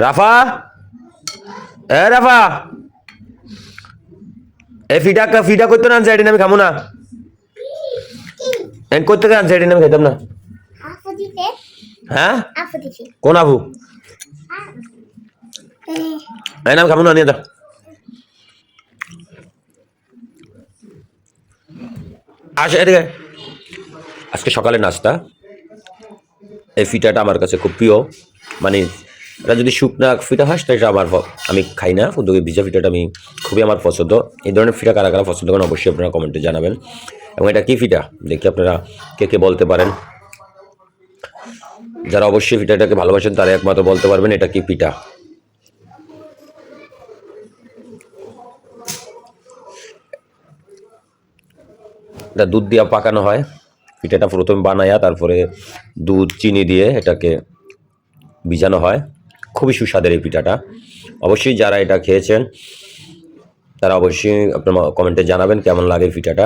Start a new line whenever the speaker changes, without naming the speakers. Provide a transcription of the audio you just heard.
রাফা, এ রাফা, এ ফিটা করতে না আনছে, এটি আমি খামো না। করতে আনছে, এটি আমি খেতাম না। হ্যাঁ, কোন আবু? আমি খাবো না, নিয়ে দাও। আসে এদিকে। আজকে সকালে নাস্তা, এই ফিটাটা আমার কাছে খুব প্রিয়। মানে এটা যদি শুকনা ফিটা হয় সেটা আমি খাই না, কিন্তু ভিজা ফিটাটা আমি খুবই আমার পছন্দ। এই ধরনের ফিটা কারা কারা পছন্দ করেন অবশ্যই আপনারা কমেন্টে জানাবেন। এবং এটা কি ফিটা দেখি আপনারা কে কে বলতে পারেন। যারা অবশ্যই ফিটাটাকে ভালোবাসেন তারা একমাত্র বলতে পারবেন এটা কি পিঠা। এটা দুধ দিয়ে পাকানো হয়, পিঠাটা প্রথমে বানায়া তারপরে দুধ চিনি দিয়ে এটাকে ভিজানো হয়। খুবই সুস্বাদের এই পিঠাটা। অবশ্যই যারা এটা খেয়েছেন তারা অবশ্যই আপনার কমেন্টে জানাবেন কেমন লাগে পিঠাটা।